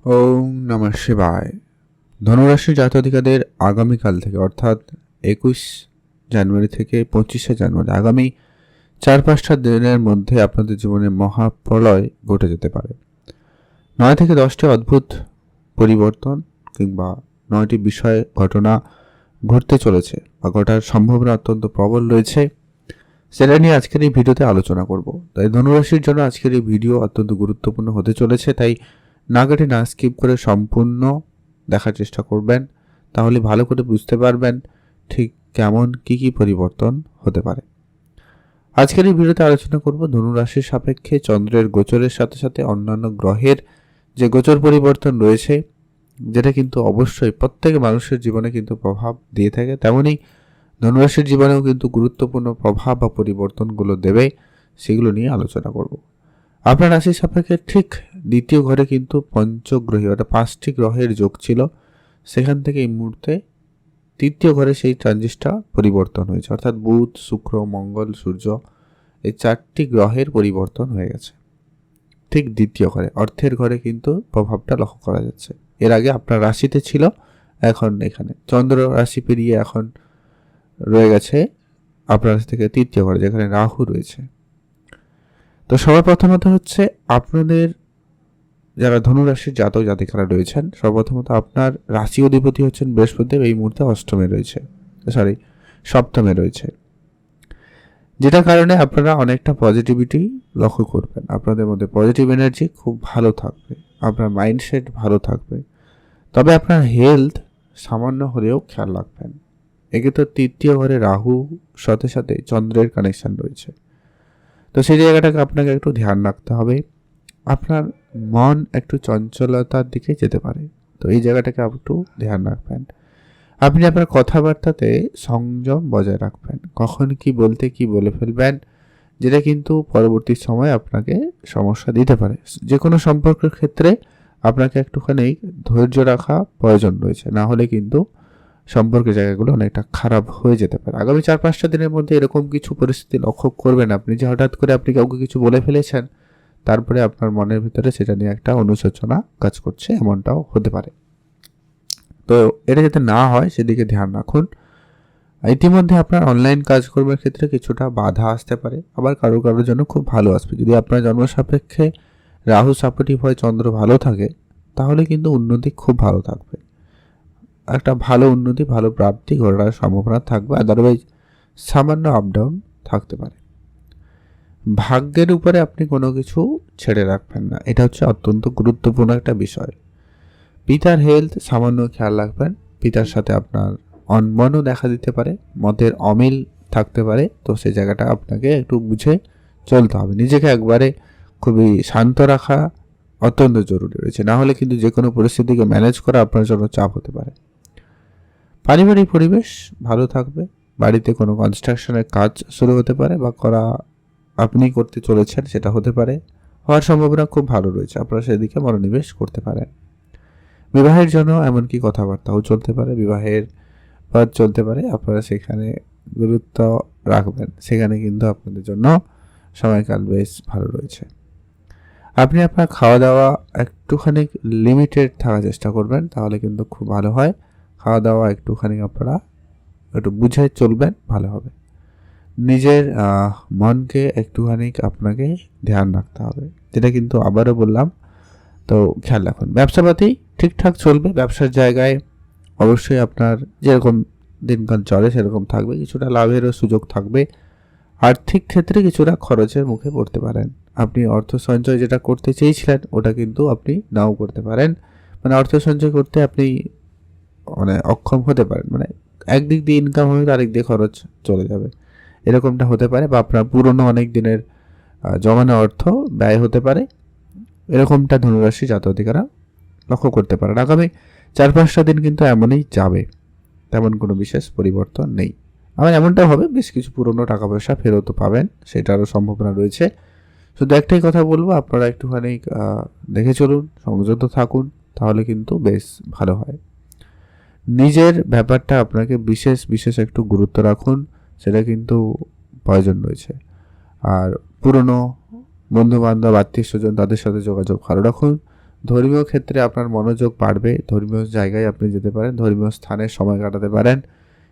ওম নমঃ শিবায়। ধনুরাশির জাতক-জাতিকাদের আগামীকাল থেকে অর্থাৎ 21 জানুয়ারি থেকে 25শে জানুয়ারি আগামী 4-5টা দিনের মধ্যে আপনাদের জীবনে মহাপ্রলয় ঘটে যেতে পারে। 9 থেকে 10টি অদ্ভুত পরিবর্তন কিংবা 9টি বিষয় ঘটনা ঘটতে চলেছে বা ঘটার সম্ভাবনা অত্যন্ত প্রবল রয়েছে, সেটা নিয়ে আজকের এই ভিডিওতে আলোচনা করব। তাই ধনুরাশির জন্য আজকের এই ভিডিও অত্যন্ত গুরুত্বপূর্ণ হতে চলেছে, তাই না কেটে না স্কিপ করে সম্পূর্ণ দেখার চেষ্টা করবেন, তাহলে ভালো করে বুঝতে পারবেন ঠিক কেমন কি পরিবর্তন হতে পারে। আজকের এই ভিডিওতে আলোচনা করব ধনুরাশির সাপেক্ষে চন্দ্রের গোচরের সাথে সাথে অন্যান্য গ্রহের যে গোচর পরিবর্তন রয়েছে, যেটা কিন্তু অবশ্যই প্রত্যেক মানুষের জীবনে কিন্তু প্রভাব দিয়ে থাকে, তেমনি ধনুরাশির জীবনেও কিন্তু গুরুত্বপূর্ণ প্রভাব বা পরিবর্তনগুলো দেবে, সেগুলো নিয়ে আলোচনা করব। আপনার রাশির সাপেক্ষে ঠিক দ্বিতীয় ঘরে কিন্তু পঞ্চগ্রহী অর্থাৎ 5টি গ্রহের যোগ ছিল, সেখান থেকে এই মুহূর্তে তৃতীয় ঘরে সেই ট্রানজিটটা পরিবর্তন হয়েছে, অর্থাৎ বুধ, শুক্র, মঙ্গল, সূর্য এই 4টি গ্রহের পরিবর্তন হয়ে গেছে ঠিক দ্বিতীয় ঘরে, অর্থের ঘরে কিন্তু প্রভাবটা লক্ষ্য করা যাচ্ছে। এর আগে আপনার রাশিতে ছিল, এখন এখানে চন্দ্র রাশি পেরিয়ে এখন রয়ে গেছে আপনার রাশি থেকে তৃতীয় ঘরে, যেখানে রাহু রয়েছে। তো সবার প্রথমত হচ্ছে আপনাদের যারা ধনুরাশির জাতক জাতিকারা রয়েছেন, সর্বপ্রথমত আপনার রাশি অধিপতি হচ্ছেন বৃহস্পতি, এই মুহূর্তে সপ্তমে রয়েছে, যেটার কারণে আপনারা অনেকটা পজিটিভিটি লক্ষ্য করবেন। আপনাদের মধ্যে পজিটিভ এনার্জি খুব ভালো থাকবে, আপনার মাইন্ডসেট ভালো থাকবে। তবে আপনার হেলথ সামান্য হলেও খেয়াল রাখবেন। একে তো তৃতীয় ঘরে রাহু সাথে সাথে চন্দ্রের কানেকশন রয়েছে, তো সেই জায়গাটাকে আপনাকে একটু ধ্যান রাখতে হবে। আপনার মন একটু চঞ্চলতার দিকে যেতে পারে, তো এই জায়গাটাকে একটু ধ্যান রাখবেন। আপনি আপনার কথাবার্তাতে সংযম বজায় রাখবেন, কখন কি বলতে কি বলে ফেলবেন, যেটা কিন্তু পরবর্তী সময় আপনাকে সমস্যা দিতে পারে। যে কোনো সম্পর্কের ক্ষেত্রে আপনাকে একটুখানি ধৈর্য রাখা প্রয়োজন রয়েছে, না হলে কিন্তু সম্পর্কের জায়গাগুলো অনেকটা খারাপ হয়ে যেতে পারে। আগামী 4-5টা দিনের মধ্যে এরকম কিছু পরিস্থিতি লক্ষ্য করবেন আপনি, যে হঠাৎ করে আপনি কাউকে কিছু বলে ফেলেছেন, তারপরে আপনার মনের ভিতরে সেটা নিয়ে একটা অনুশোচনা কাজ করছে, এমনটাও হতে পারে। তো এটা যাতে না হয় সেদিকে ধ্যান রাখুন। ইতিমধ্যে আপনার অনলাইন কাজকর্মের ক্ষেত্রে কিছুটা বাধা আসতে পারে, আবার কারোর জন্য খুব ভালো আসবে। যদি আপনার জন্ম সাপেক্ষে রাহু সাপোর্টিভ হয়, চন্দ্র ভালো থাকে, তাহলে কিন্তু উন্নতি খুব ভালো থাকবে, একটা ভালো উন্নতি ভালো প্রাপ্তি ঘটার সম্ভাবনা থাকবে। আদারওয়াইজ সামান্য আপ ডাউন থাকতে পারে। ভাগ্যের উপরে আপনি কোনো কিছু ছেড়ে রাখবেন না, এটা হচ্ছে অত্যন্ত গুরুত্বপূর্ণ একটা বিষয়। পিতার হেলথ সামান্য খেয়াল রাখবেন। পিতার সাথে আপনার অনমনও দেখা দিতে পারে, মতের অমিল থাকতে পারে, তো সেই জায়গাটা আপনাকে একটু বুঝে চলতে হবে। নিজেকে একবারে খুবই শান্ত রাখা অত্যন্ত জরুরি রয়েছে, না হলে কিন্তু যে কোনো পরিস্থিতিকে ম্যানেজ করা আপনার জন্য চাপ হতে পারে। পারিবারিক পরিবেশ ভালো থাকবে, বাড়িতে কোনো কনস্ট্রাকশনের কাজ শুরু হতে পারে বা আপনি করতে চলেছেন সেটা হতে পারে, হওয়ার সম্ভাবনা খুব ভালো রয়েছে, আপনারা সেদিকে মনোনিবেশ করতে পারেন। বিবাহের জন্য এমনকি কথাবার্তাও চলতে পারে, বিবাহের পথ চলতে পারে, আপনারা সেখানে গুরুত্ব রাখবেন, সেখানে কিন্তু আপনাদের জন্য সময়কাল বেশ ভালো রয়েছে। আপনি আপনার খাওয়া দাওয়া একটুখানি লিমিটেড থাকার চেষ্টা করবেন, তাহলে কিন্তু খুব ভালো হয়। খাওয়া দাওয়া একটুখানি আপনারা একটু বুঝে চলবেন, ভালো হবে। নিজের মনকে একটুখানি আপনাকে ধ্যান রাখতে হবে, যেটা কিন্তু আবারও বললাম, তো খেয়াল রাখুন। ব্যবসাপাতি ঠিকঠাক চলবে, ব্যবসার জায়গায় অবশ্যই আপনার যেরকম দিনকাল চলে সেরকম থাকবে, কিছুটা লাভেরও সুযোগ থাকবে। আর্থিক ক্ষেত্রে কিছুটা খরচের মুখে পড়তে পারেন। আপনি অর্থ সঞ্চয় যেটা করতে চেয়েছিলেন ওটা কিন্তু আপনি নাও করতে পারেন, মানে অর্থ সঞ্চয় করতে আপনি অক্ষম হতে পারেন, মানে একদিক দিয়ে ইনকাম হবে, আরেক দিয়ে খরচ চলে যাবে, এরকমটা হতে পারে। বা আপনার পুরনো অনেক দিনের জমানো অর্থ ব্যয় হতে পারে, এরকমটা ধনুরাশি জাতক-জাতিকারা লক্ষ্য করতে পারেন। আগামী 4-5টা দিন কিন্তু এমনই যাবে, তেমন কোনো বিশেষ পরিবর্তন নেই। আবার এমনটা হবে বেশ কিছু পুরনো টাকা পয়সা ফেরতও পাবেন, সেটারও সম্ভাবনা রয়েছে। শুধু একটাই কথা বলবো, আপনারা একটুখানি দেখে চলুন, সংযত থাকুন, তাহলে কিন্তু বেশ ভালো হয়। নিজের ব্যাপারটা আপনাকে বিশেষ একটু গুরুত্ব রাখুন, সেটা কিন্তু প্রয়োজন রয়েছে। আর পুরনো বন্ধু বান্ধব আত্মীয় স্বজন তাদের সাথে যোগাযোগ ভালো রাখুন। ধর্মীয় ক্ষেত্রে আপনার মনোযোগ বাড়বে, ধর্মীয় জায়গায় আপনি যেতে পারেন, ধর্মীয় স্থানে সময় কাটাতে পারেন।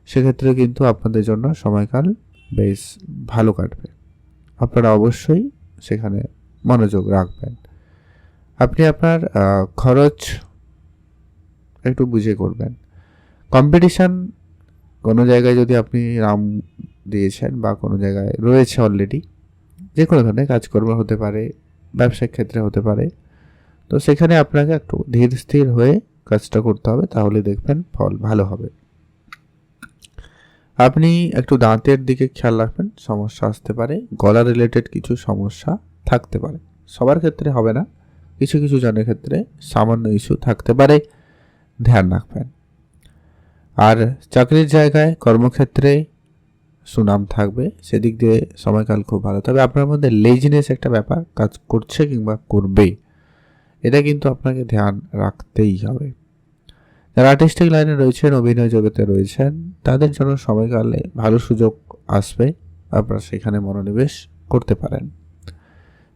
সেক্ষেত্রে কিন্তু আপনাদের জন্য সময়কাল বেশ ভালো কাটবে। আপনারা অবশ্যই সেখানে মনোযোগ রাখবেন। আপনি আপনার খরচ একটু বুঝে করবেন। কম্পিটিশান কোনো জায়গায় যদি আপনি নাম দিয়েছেন বা কোনো জায়গায় রয়েছে অলরেডি, যে কোনো ধরনের কাজকর্ম হতে পারে, ব্যবসায়িক ক্ষেত্রে হতে পারে, তো সেখানে আপনাকে একটু ধীর স্থির হয়ে কাজটা করতে হবে, তাহলে দেখবেন ফল ভালো হবে। আপনি একটু দাঁতের দিকে খেয়াল রাখবেন, সমস্যা আসতে পারে, গলা রিলেটেড কিছু সমস্যা থাকতে পারে। সবার ক্ষেত্রে হবে না, কিছু কিছু জনের ক্ষেত্রে সামান্য ইস্যু থাকতে পারে, ধ্যান রাখবেন। আর চাকরির জায়গায় কর্মক্ষেত্রে সুনাম থাকবে, সেদিক দিয়ে সময়কাল খুব ভালো। তবে আপনার মধ্যে লেজিনেস একটা ব্যাপার কাজ করছে কিংবা করবে, এটা কিন্তু আপনাকে ধ্যান রাখতেই হবে। যারা আর্টিস্টিক লাইনে রয়েছেন, অভিনয় জগতে রয়েছেন, তাদের জন্য সময়কালে ভালো সুযোগ আসবে, আপনারা সেখানে মনোনিবেশ করতে পারেন।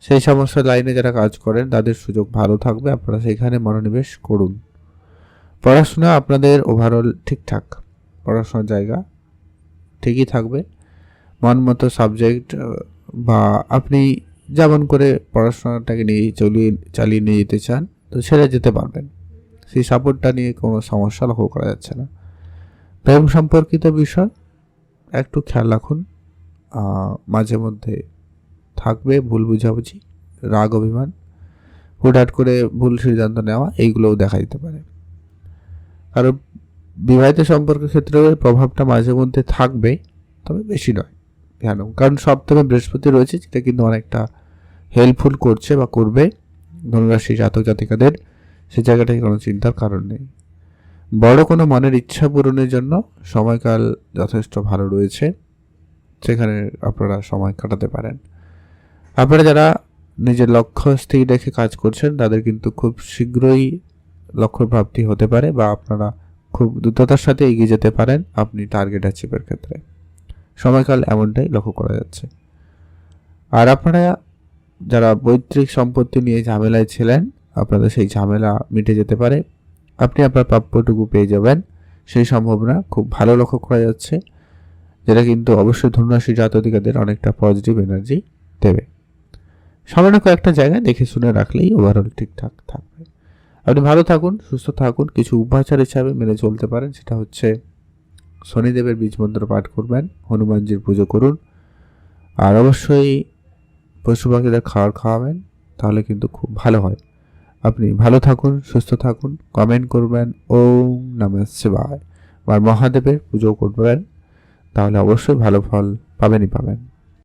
সেই সমস্ত লাইনে যারা কাজ করেন তাদের সুযোগ ভালো থাকবে, আপনারা সেখানে মনোনিবেশ করুন। পড়াশোনা আপনাদের ওভারঅল ঠিকঠাক, পড়াশোনার জায়গা ঠিকই থাকবে। মন মতো সাবজেক্ট বা আপনি যেমন করে পড়াশোনাটাকে চালিয়ে নিয়ে যেতে চান, তো ছেড়ে যেতে পারবেন। সেই সাপোর্টটা নিয়ে কোনো সমস্যা লক্ষ্য করা যাচ্ছে না। প্রেম সম্পর্কিত বিষয় একটু খেয়াল রাখুন, মাঝে মধ্যে থাকবে ভুল বুঝাবুঝি, রাগ অভিমান, হুটহাট করে ভুল সিদ্ধান্ত নেওয়া, এইগুলোও দেখা দিতে পারে। কারণ বিবাহিত সম্পর্কের ক্ষেত্রে প্রভাবটা মাঝে মধ্যে থাকবে, তবে বেশি নয় কেন, কারণ সপ্তমে বৃহস্পতি রয়েছে, যেটা কিন্তু অনেকটা হেল্পফুল করছে বা করবে ধনুরাশি জাতক জাতিকাদের। সে জায়গাটায় কোনো চিন্তার কারণ নেই। বড় কোনো মনের ইচ্ছা পূরণের জন্য সময়কাল যথেষ্ট ভালো রয়েছে, সেখানে আপনারা সময় কাটাতে পারেন। আপনারা যারা নিজের লক্ষ্য স্থির রেখে কাজ করছেন, তাদের কিন্তু খুব শীঘ্রই লক্ষ্য প্রাপ্তি হতে পারে, বা আপনারা খুব দ্রুততার সাথে এগিয়ে যেতে পারেন আপনি টার্গেট অ্যাচিভের ক্ষেত্রে। সময়কাল এমনটাই লক্ষ্য করা যাচ্ছে। আর আপনারা যারা পৈতৃক সম্পত্তি নিয়ে ঝামেলায় ছিলেন, আপনাদের সেই ঝামেলা মিটে যেতে পারে, আপনি আপনার প্রাপ্যটুকু পেয়ে যাবেন, সেই সম্ভাবনা খুব ভালো লক্ষ্য করা যাচ্ছে, যেটা কিন্তু অবশ্যই ধনুরাশি জাতকদের অনেকটা পজিটিভ এনার্জি দেবে। সামান্য কয়েকটা জায়গায় দেখে শুনে রাখলেই ওভারঅল ঠিকঠাক থাকবে। আপনি ভালো থাকুন, সুস্থ থাকুন। কিছু উপাচার হিসাবে মেনে চলতে পারেন, সেটা হচ্ছে শনিদেবের বীজ মন্ত্র পাঠ করবেন, হনুমানজির পুজো করুন, আর অবশ্যই পশু পাখিদের খাবার খাওয়াবেন, তাহলে কিন্তু খুব ভালো হয়। আপনি ভালো থাকুন, সুস্থ থাকুন, কমেন্ট করবেন ওম নমঃ শিবায়, আর মহাদেবের পুজো করবেন, তাহলে অবশ্যই ভালো ফল পাবেনই পাবেন।